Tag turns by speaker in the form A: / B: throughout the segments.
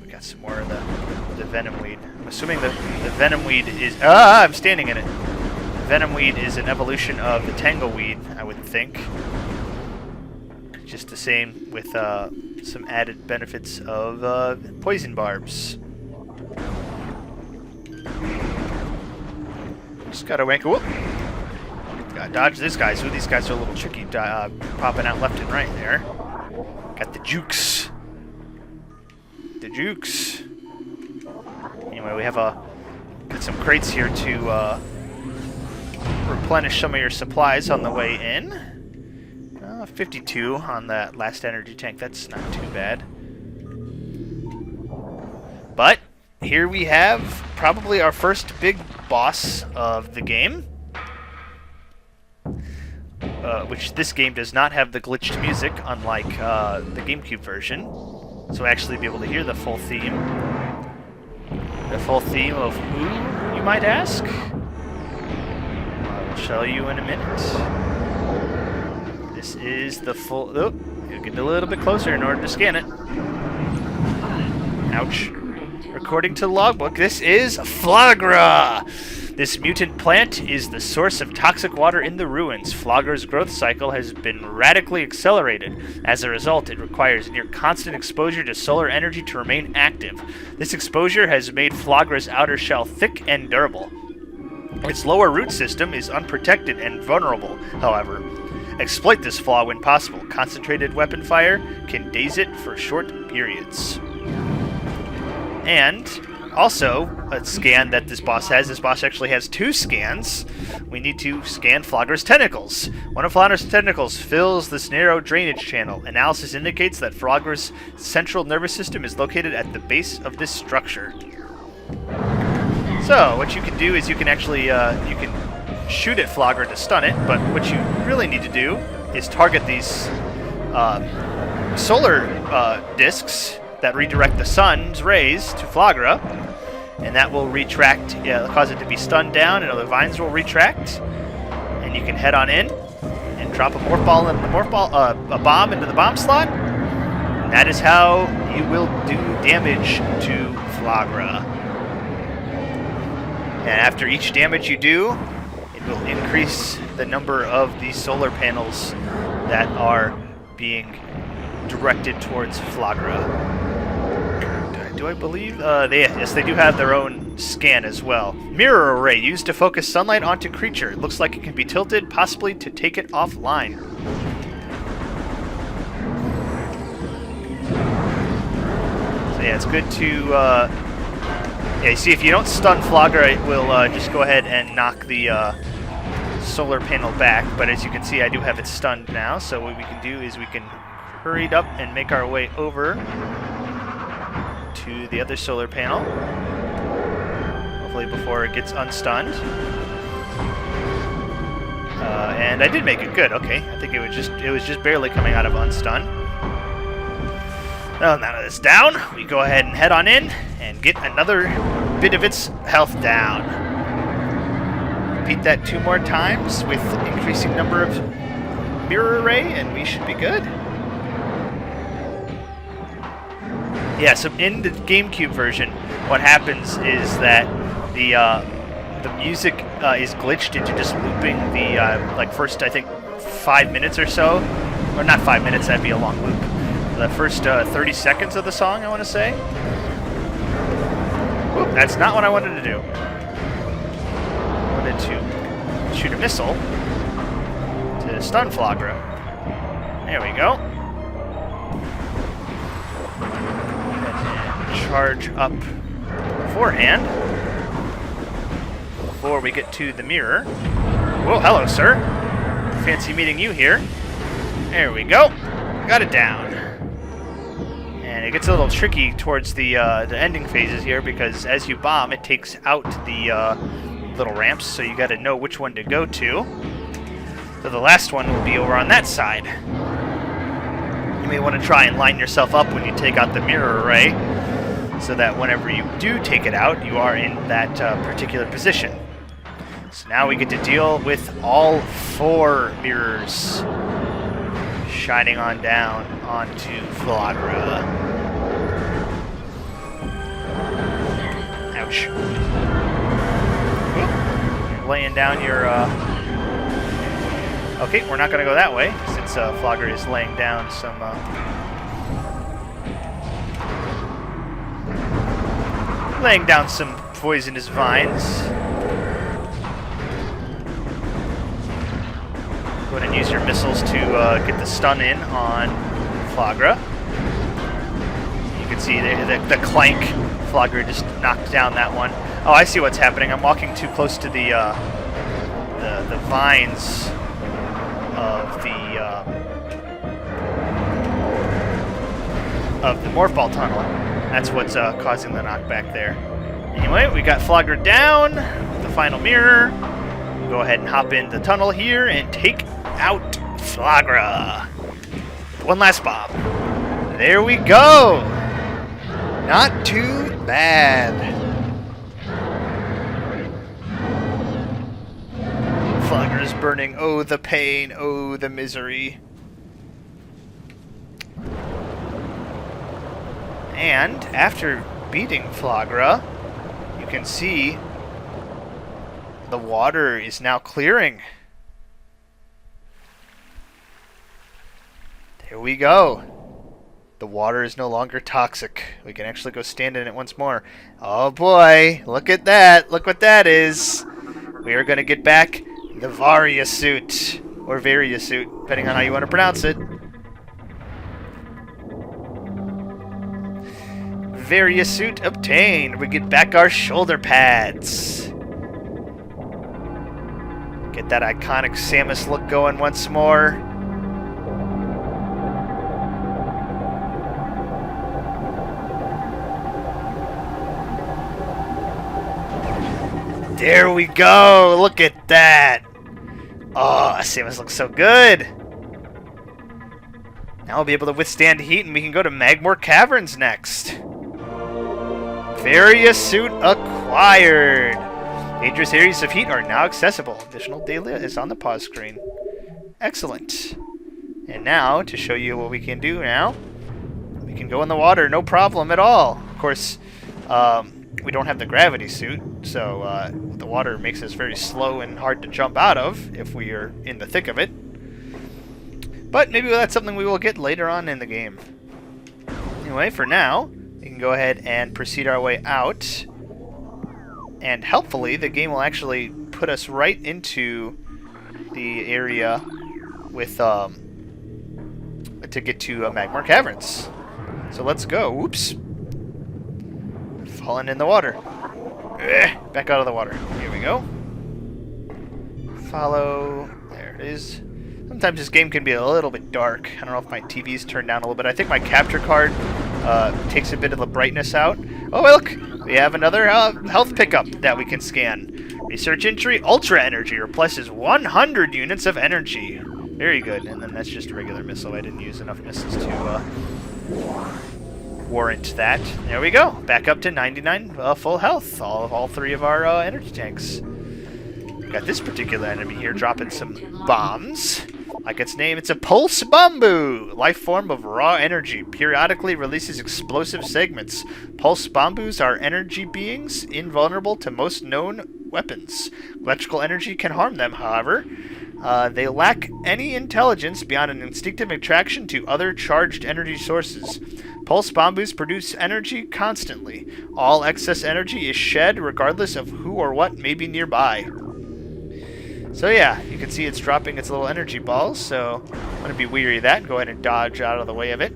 A: we got some more of the venom weed. I'm assuming the venom weed is... Ah, I'm standing in it. The venom weed is an evolution of the tangleweed, I would think. Just the same with some added benefits of poison barbs. Just gotta wank. Whoop! Gotta dodge this guy. So these guys are a little tricky, popping out left and right there. Got the jukes. The jukes. Anyway, we have got some crates here to replenish some of your supplies on the way in. 52 on that last energy tank. That's not too bad. But here we have probably our first big boss of the game. Which this game does not have the glitched music, unlike the GameCube version. So actually be able to hear the full theme. The full theme of who, you might ask? I'll show you in a minute. This is the full... Oh, you get a little bit closer in order to scan it. Ouch. According to the logbook, this is Flaahgra. This mutant plant is the source of toxic water in the ruins. Flaahgra's growth cycle has been radically accelerated. As a result, it requires near constant exposure to solar energy to remain active. This exposure has made Flaahgra's outer shell thick and durable. Its lower root system is unprotected and vulnerable, however. Exploit this flaw when possible. Concentrated weapon fire can daze it for short periods. And also, a scan that this boss has. This boss actually has two scans. We need to scan Flaahgra's tentacles. One of Flaahgra's tentacles fills this narrow drainage channel. Analysis indicates that Flaahgra's central nervous system is located at the base of this structure. So, what you can do is you can actually, you can shoot at Flaahgra to stun it, but what you really need to do is target these solar discs that redirect the sun's rays to Flaahgra, and that will retract, cause it to be stunned down, and other vines will retract, and you can head on in and drop a a bomb into the bomb slot. And that is how you will do damage to Flaahgra. And after each damage you do, will increase the number of these solar panels that are being directed towards Flaahgra. Do I believe? Yes, they do have their own scan as well. Mirror array used to focus sunlight onto creature. It looks like it can be tilted, possibly to take it offline. So yeah, it's good to... yeah, you see, if you don't stun Flaahgra, it will just go ahead and knock the solar panel back, but as you can see I do have it stunned now, so what we can do is we can hurry up and make our way over to the other solar panel, hopefully before it gets unstunned. And I did make it good. Okay, I think it was just barely coming out of unstun. Now that it's down, we go ahead and head on in and get another bit of its health down. Repeat that 2 more times with increasing number of mirror array, and we should be good. Yeah, so in the GameCube version, what happens is that the music is glitched into just looping the like first, I think, 5 minutes or so, or not 5 minutes, that'd be a long loop. The first 30 seconds of the song, I want to say. Whoop, that's not what I wanted to do. To shoot a missile to stun Flaahgra. There we go. And charge up beforehand before we get to the mirror. Whoa, hello, sir. Fancy meeting you here. There we go. Got it down. And it gets a little tricky towards the ending phases here, because as you bomb, it takes out the little ramps, so you got to know which one to go to. So the last one will be over on that side. You may want to try and line yourself up when you take out the mirror array, so that whenever you do take it out, you are in that particular position. So now we get to deal with all 4 mirrors shining on down onto Flaahgra. Ouch. Oop. You're laying down your... Okay, we're not going to go that way, since Flaahgra is laying down some... laying down some poisonous vines. Go ahead and use your missiles to get the stun in on Flaahgra. You can see the clank. Flaahgra just knocked down that one. Oh, I see what's happening. I'm walking too close to the vines of the morph ball tunnel. That's what's causing the knockback there. Anyway, we got Flaahgra down with the final mirror. We'll go ahead and hop in the tunnel here and take out Flaahgra. One last bomb. There we go. Not too bad. Flaahgra's burning. Oh, the pain. Oh, the misery. And after beating Flaahgra, you can see the water is now clearing. There we go. The water is no longer toxic. We can actually go stand in it once more. Oh boy, look at that. Look what that is. We are going to get back the Varia suit. Or Varia suit, depending on how you want to pronounce it. Varia suit obtained. We get back our shoulder pads. Get that iconic Samus look going once more. There we go. Look at that. Oh, Samus looks so good. Now we'll be able to withstand heat, and we can go to Magmore Caverns next. Varia suit acquired. Dangerous areas of heat are now accessible. Additional data is on the pause screen. Excellent. And now, to show you what we can do now, we can go in the water, no problem at all. Of course, we don't have the gravity suit, so the water makes us very slow and hard to jump out of if we are in the thick of it. But maybe that's something we will get later on in the game. Anyway, for now, we can go ahead and proceed our way out. And helpfully, the game will actually put us right into the area with to get to Magmore Caverns. So let's go. Oops. Falling in the water. Back out of the water. Here we go. Follow. There it is. Sometimes this game can be a little bit dark. I don't know if my TV's turned down a little bit. I think my capture card takes a bit of the brightness out. Oh, look! We have another health pickup that we can scan. Research entry, Ultra Energy replaces 100 units of energy. Very good. And then that's just a regular missile. I didn't use enough missiles to warrant that. There we go. Back up to 99 full health. All three of our energy tanks. Got this particular enemy here dropping some bombs. Like its name, it's a pulse bamboo, life form of raw energy. Periodically releases explosive segments. Pulse bamboos are energy beings, invulnerable to most known weapons. Electrical energy can harm them, however. They lack any intelligence beyond an instinctive attraction to other charged energy sources. Pulse bamboos produce energy constantly. All excess energy is shed regardless of who or what may be nearby. So yeah, you can see it's dropping its little energy balls, so I'm going to be weary of that and go ahead and dodge out of the way of it.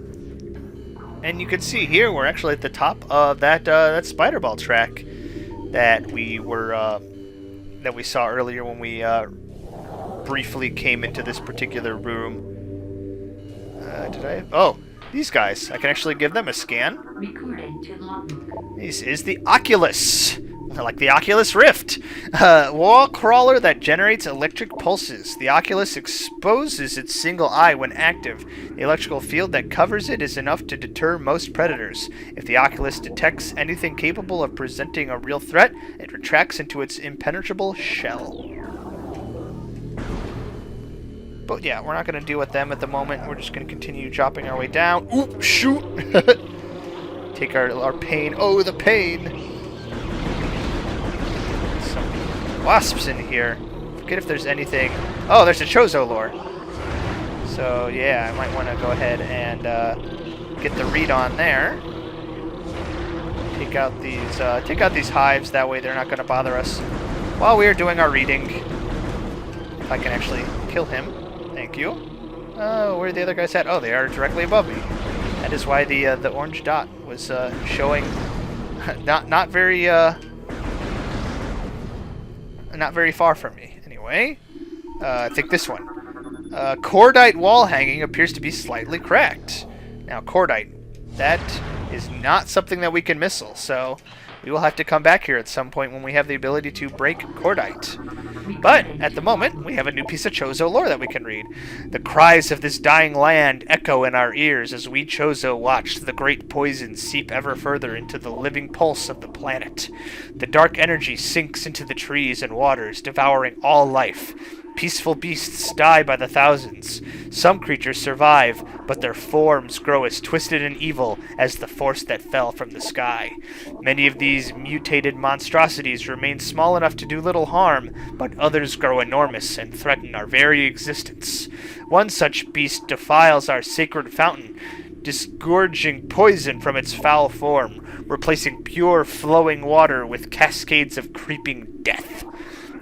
A: And you can see here we're actually at the top of that spider ball track that we saw earlier when we briefly came into this particular room. Oh, these guys. I can actually give them a scan. This is the Oculus. Like the Oculus Rift. Wall crawler that generates electric pulses. The Oculus exposes its single eye when active. The electrical field that covers it is enough to deter most predators. If the Oculus detects anything capable of presenting a real threat, it retracts into its impenetrable shell. But yeah, we're not going to deal with them at the moment. We're just going to continue chopping our way down. Ooh, shoot! Take our pain. Oh, the pain! wasps in here. Forget if there's anything... Oh, there's a Chozo lore. So, yeah, I might want to go ahead and get the read on there. Take out these hives, that way they're not going to bother us while we are doing our reading. If I can actually kill him. Thank you. Oh, where are the other guys at? Oh, they are directly above me. That is why the orange dot was showing not very far from me. Anyway, I think this one. Cordite wall hanging appears to be slightly cracked. Now, cordite, that is not something that we can missile, so we will have to come back here at some point when we have the ability to break cordite. But, at the moment, we have a new piece of Chozo lore that we can read. The cries of this dying land echo in our ears as we Chozo watch the great poison seep ever further into the living pulse of the planet. The dark energy sinks into the trees and waters, devouring all life. Peaceful beasts die by the thousands. Some creatures survive, but their forms grow as twisted and evil as the force that fell from the sky. Many of these mutated monstrosities remain small enough to do little harm, but others grow enormous and threaten our very existence. One such beast defiles our sacred fountain, disgorging poison from its foul form, replacing pure flowing water with cascades of creeping death.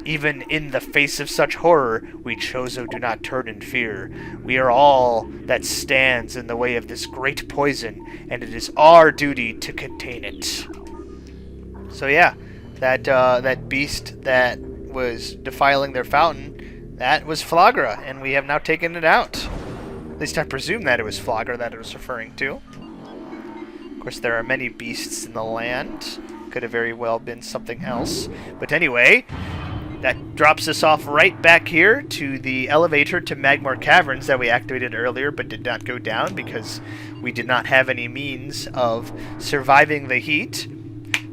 A: Even in the face of such horror, we Chozo do not turn in fear. We are all that stands in the way of this great poison, and it is our duty to contain it. So yeah, that beast that was defiling their fountain, that was Flaahgra, and we have now taken it out. At least I presume that it was Flaahgra that it was referring to. Of course, there are many beasts in the land. Could have very well been something else. But anyway, that drops us off right back here to the elevator to Magmar Caverns that we activated earlier but did not go down because we did not have any means of surviving the heat.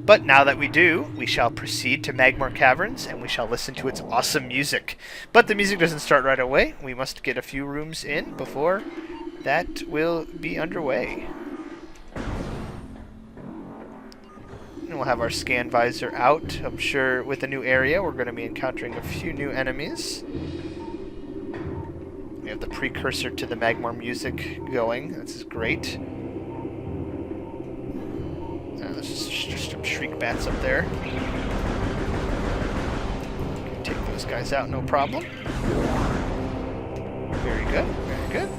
A: But now that we do, we shall proceed to Magmar Caverns and we shall listen to its awesome music. But the music doesn't start right away. We must get a few rooms in before that will be underway. And we'll have our scan visor out. I'm sure with a new area, we're going to be encountering a few new enemies. We have the precursor to the Magmar music going. This is great. There's just some shriek bats up there. Can take those guys out, no problem. Very good, very good.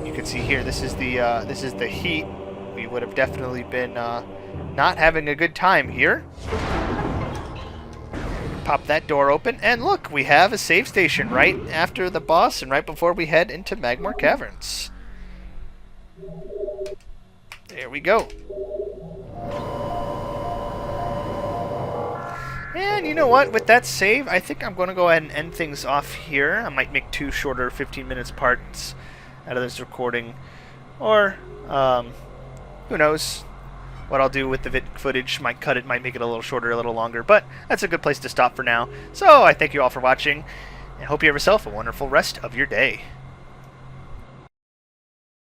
A: You can see here, this is the heat. We would have definitely been not having a good time here. Pop that door open, and look, we have a save station right after the boss and right before we head into Magmar Caverns. There we go. And you know what? With that save, I think I'm going to go ahead and end things off here. I might make 2 shorter 15 minutes parts out of this recording. Or, who knows what I'll do with the footage. Might cut it, might make it a little shorter, a little longer. But that's a good place to stop for now. So I thank you all for watching, and hope you have yourself a wonderful rest of your day.